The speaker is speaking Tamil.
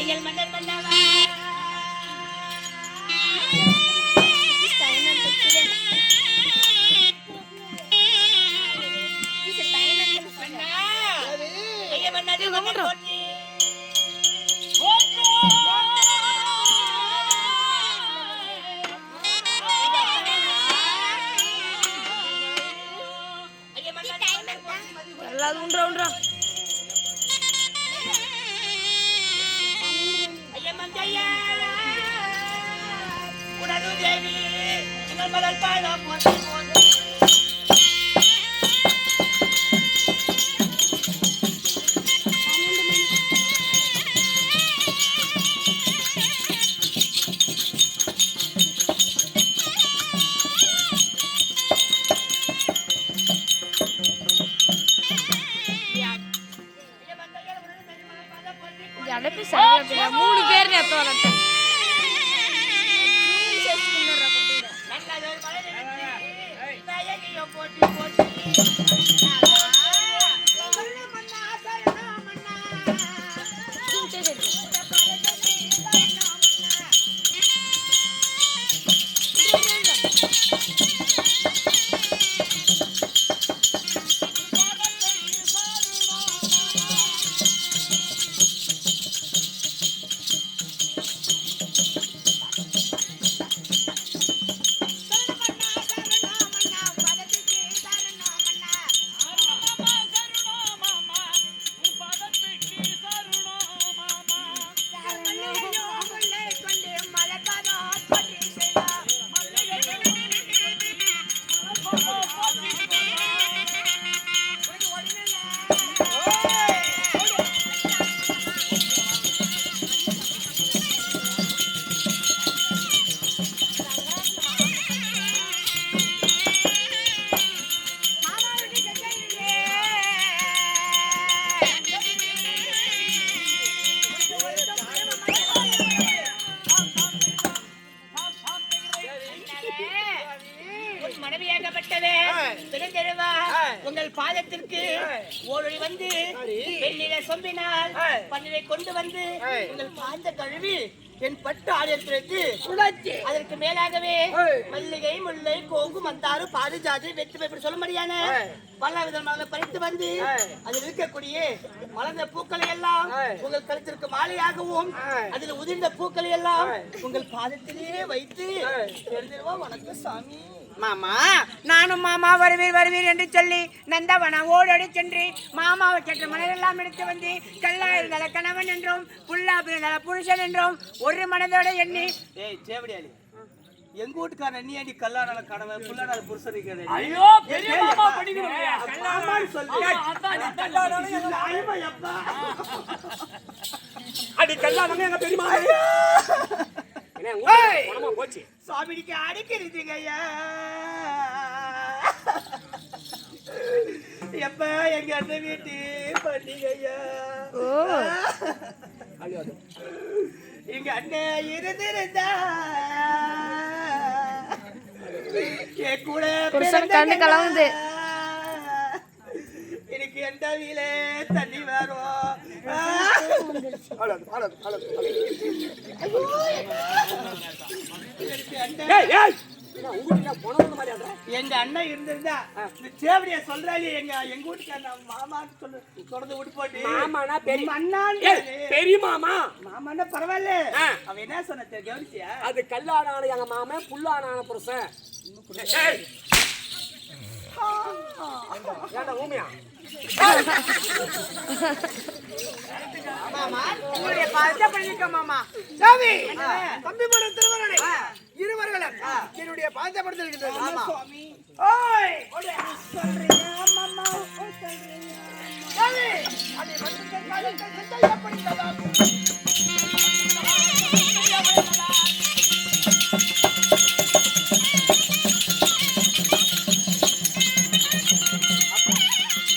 எங்கள் மன்னர் மன்னவா மூணு பேர் போட்டி உங்கள் பாதத்திற்கு ஓடி வந்து வெள்ளில சொம்பினால் பன்னரை கொண்டு வந்து உங்கள் பாந்த கழுவி என் பட்டு ஆலயத்திற்கு அதற்கு மேலாகவே மல்லிகை முல்லை கோங்கு மந்தாறு பாரிஜாதி வெற்றி இப்படி சொல்ல முடியான பல விதமாக பறித்து வந்து அதில் இருக்கக்கூடிய மலர்ந்த பூக்களை எல்லாம் உங்கள் கழுத்திற்கு மாலையாகவும் அதில் உதிர்ந்த பூக்களை எல்லாம் உங்கள் பாதத்திலேயே வைத்து வணக்கம் சாமி. மாமா நானும் மாமா வருவீர் வருவீர் என்று சொல்லி நந்தவனம் ஓடோடி சென்று மாமாவை சற்று மனதெல்லாம் எடுத்து வந்து கல்லா இருந்தால கணவன் என்றும் புல்லா இருந்தால புருஷன் என்றும் ஒரு மனதோட எண்ணி சேவடியாளி எங்க வீட்டுக்காரன் அண்ணி அடி கல்லானால கணவன் புல்லானால புருஷன் இருக்கிறது. ஐயோ பெரிய மாமா படிக்கணும் அடி கல்லானங்க எங்க பெரியமா போச்சு சாமிக்கு அடிக்கிறதுங்க ஐயா. எப்ப எங்க அண்ணன் வீட்டு பண்ணீங்க ஐயா. எங்க அண்ணன் இருந்திருந்தா கூட கண்ணு கலவுது. எனக்கு எந்த வீல தண்ணி வரும். எங்க அண்ணன் இருந்திருந்தா இந்த சேவடிய சொல்றாளி எங்க வீட்டுக்கு மாமான்னு சொல்லு தொடர்ந்து விட்டு போட்டு மாமானா பெரிய மாமா மாமான்னா பரவாயில்ல. அவன் என்ன சொன்ன கவனிச்சியா? அது கல்லானான எங்க மாமன் புல்லானான புருஷன். ஏண்டா ஊமையா மாமா உங்களுடைய பாதத்தை பண்ணிக்க மாமா. சாமி தம்பி மன திருவரனை இருவர்களும் என்னுடைய பாதத்தை படுத்திருக்கின்றது. ஆமா சுவாமி. ஓய் சொல்றீங்க மாமா சொல்றீங்க. சாமி அடி வந்து பாதத்தை செஞ்சா எப்படி